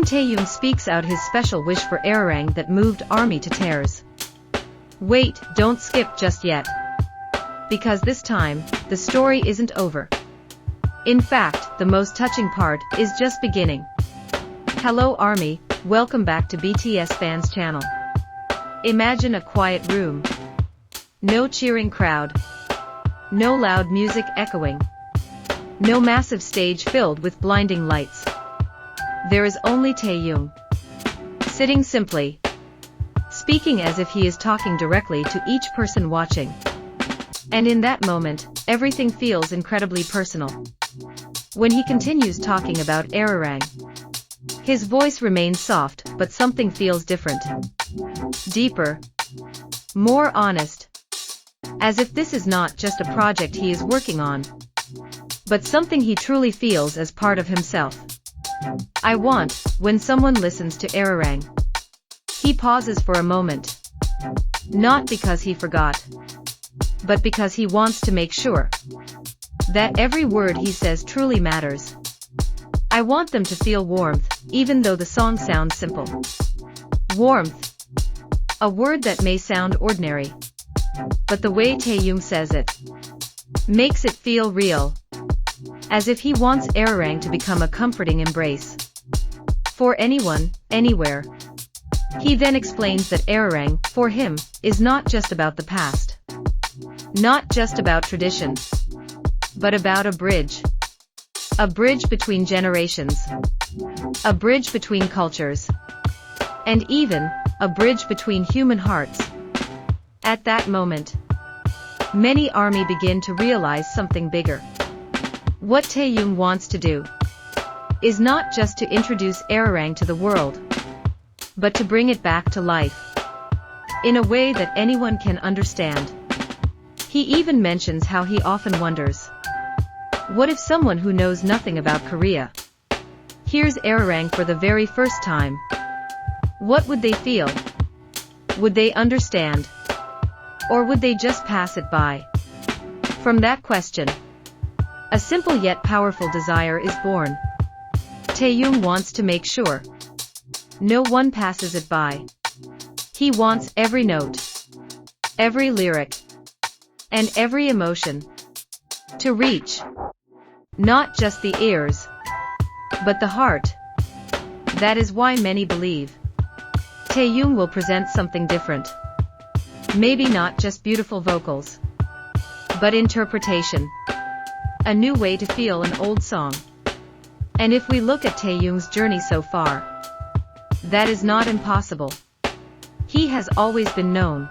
Taehyung speaks out his special wish for Ararang that moved ARMY to tears. Wait, don't skip just yet. Because this time, the story isn't over. In fact, the most touching part is just beginning. Hello ARMY, welcome back to BTS Fans channel. Imagine a quiet room. No cheering crowd. No loud music echoing. No massive stage filled with blinding lights. There is only Taehyung. Sitting simply. Speaking as if he is talking directly to each person watching. And in that moment, everything feels incredibly personal. When he continues talking about Ararang, his voice remains soft, but something feels different. Deeper. More honest. As if this is not just a project he is working on, but something he truly feels as part of himself. I want, when someone listens to Ararang, he pauses for a moment. Not because he forgot, but because he wants to make sure that every word he says truly matters. I want them to feel warmth, even though the song sounds simple. Warmth. A word that may sound ordinary, but the way Taehyung says it makes it feel real. As if he wants Ararang to become a comforting embrace for anyone, anywhere. He then explains that Ararang, for him, is not just about the past. Not just about tradition. But about a bridge. A bridge between generations. A bridge between cultures. And even, a bridge between human hearts. At that moment, many ARMY begin to realize something bigger. What Taehyung wants to do is not just to introduce Ararang to the world, but to bring it back to life in a way that anyone can understand. He even mentions how he often wonders, what if someone who knows nothing about Korea hears Ararang for the very first time? What would they feel? Would they understand? Or would they just pass it by? From that question, a simple yet powerful desire is born. Taehyung wants to make sure no one passes it by. He wants every note, every lyric, and every emotion to reach not just the ears, but the heart. That is why many believe Taehyung will present something different. Maybe not just beautiful vocals, but interpretation. A new way to feel an old song. And if we look at Taehyung's journey so far, that is not impossible. He has always been known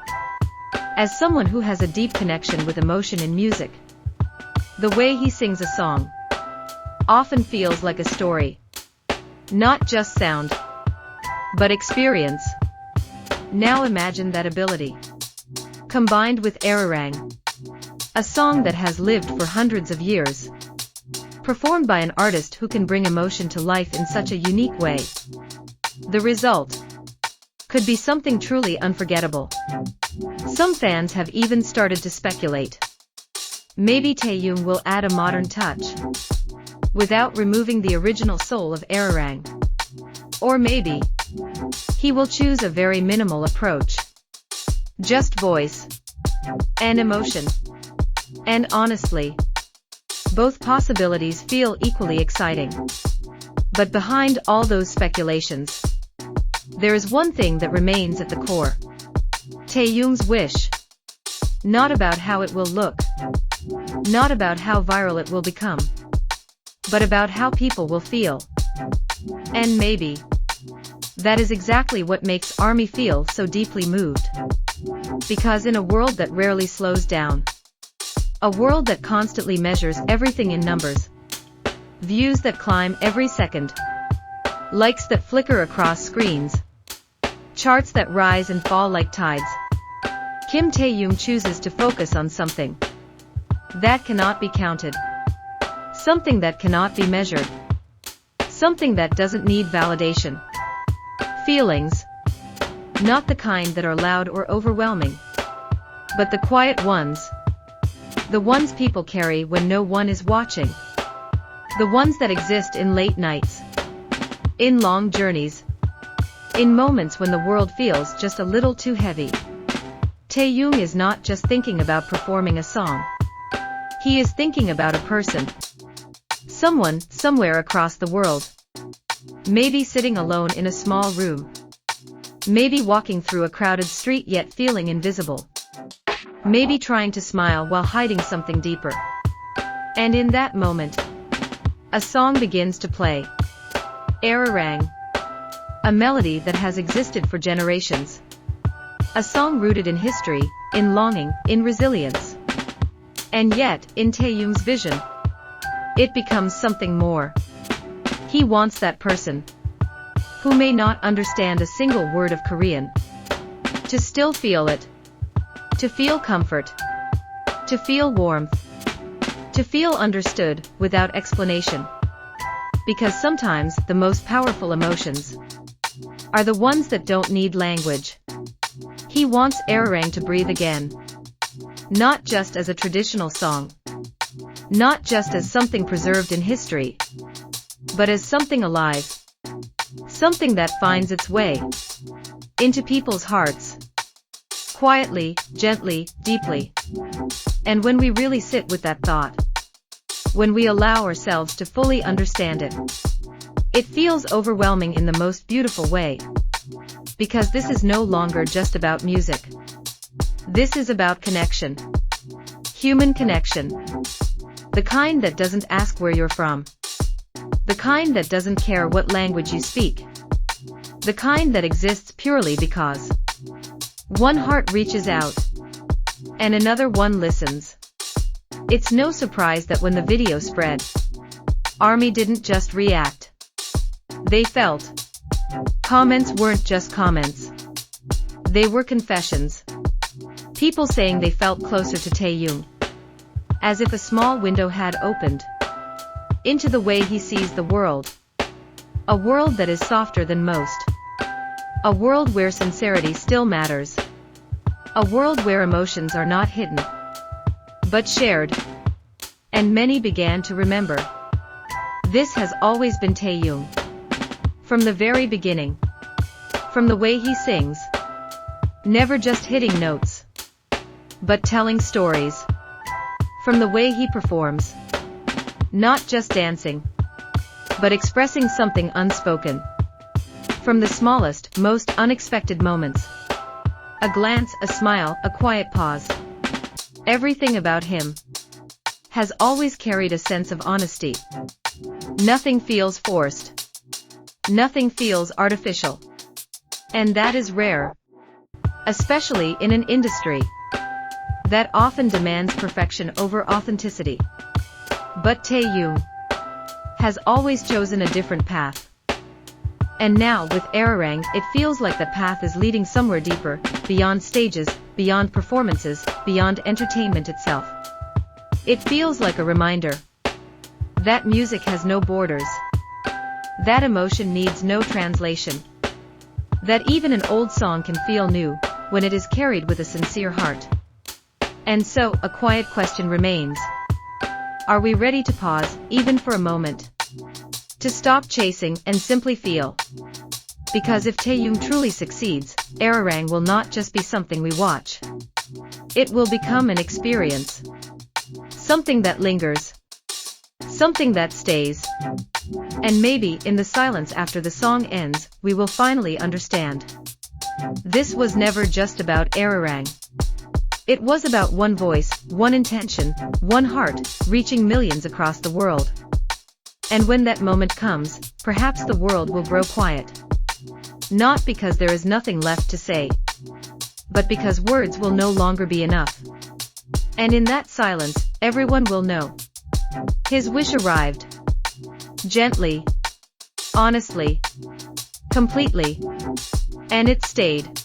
as someone who has a deep connection with emotion in music. The way he sings a song often feels like a story. Not just sound, but experience. Now imagine that ability combined with Ararang. A song that has lived for hundreds of years, performed by an artist who can bring emotion to life in such a unique way. The result could be something truly unforgettable. Some fans have even started to speculate. Maybe Taehyung will add a modern touch, without removing the original soul of Ararang. Or maybe he will choose a very minimal approach. Just voice and emotion. And honestly, both possibilities feel equally exciting. But behind all those speculations, there is one thing that remains at the core. Taehyung's wish. Not about how it will look. Not about how viral it will become. But about how people will feel. And maybe that is exactly what makes ARMY feel so deeply moved. Because in a world that rarely slows down, a world that constantly measures everything in numbers, views that climb every second, likes that flicker across screens, charts that rise and fall like tides, Kim Taehyung chooses to focus on something that cannot be counted, something that cannot be measured, something that doesn't need validation. Feelings. Not the kind that are loud or overwhelming, but the quiet ones. The ones people carry when no one is watching. The ones that exist in late nights, in long journeys, in moments when the world feels just a little too heavy. Taehyung is not just thinking about performing a song. He is thinking about a person. Someone, somewhere across the world. Maybe sitting alone in a small room. Maybe walking through a crowded street yet feeling invisible. Maybe trying to smile while hiding something deeper. And in that moment, a song begins to play. Ararang. A melody that has existed for generations. A song rooted in history, in longing, in resilience. And yet, in Taehyung's vision, it becomes something more. He wants that person, who may not understand a single word of Korean, to still feel it, to feel comfort, to feel warmth, to feel understood without explanation. Because sometimes the most powerful emotions are the ones that don't need language. He wants Ararang to breathe again. Not just as a traditional song. Not just as something preserved in history. But as something alive. Something that finds its way into people's hearts. Quietly, gently, deeply. And when we really sit with that thought, when we allow ourselves to fully understand it, it feels overwhelming in the most beautiful way. Because this is no longer just about music. This is about connection. Human connection. The kind that doesn't ask where you're from. The kind that doesn't care what language you speak. The kind that exists purely because one heart reaches out and another one listens. It's no surprise that when the video spread, ARMY didn't just react. They felt. Comments weren't just comments. They were confessions. People saying they felt closer to Taehyung. As if a small window had opened into the way he sees the world. A world that is softer than most. A world where sincerity still matters. A world where emotions are not hidden, but shared. And many began to remember. This has always been Taehyung. From the very beginning. From the way he sings. Never just hitting notes, but telling stories. From the way he performs. Not just dancing, but expressing something unspoken. From the smallest, most unexpected moments. A glance, a smile, a quiet pause. Everything about him has always carried a sense of honesty. Nothing feels forced. Nothing feels artificial. And that is rare. Especially in an industry that often demands perfection over authenticity. But Taehyung has always chosen a different path. And now with Ararang, it feels like the path is leading somewhere deeper, beyond stages, beyond performances, beyond entertainment itself. It feels like a reminder that music has no borders. That emotion needs no translation. That even an old song can feel new when it is carried with a sincere heart. And so, a quiet question remains. Are we ready to pause, even for a moment? To stop chasing and simply feel? Because if Taehyung truly succeeds, Ararang will not just be something we watch. It will become an experience. Something that lingers. Something that stays. And maybe, in the silence after the song ends, we will finally understand. This was never just about Ararang. It was about one voice, one intention, one heart, reaching millions across the world. And when that moment comes, perhaps the world will grow quiet. Not because there is nothing left to say, but because words will no longer be enough. And in that silence, everyone will know. His wish arrived. Gently. Honestly. Completely. And it stayed.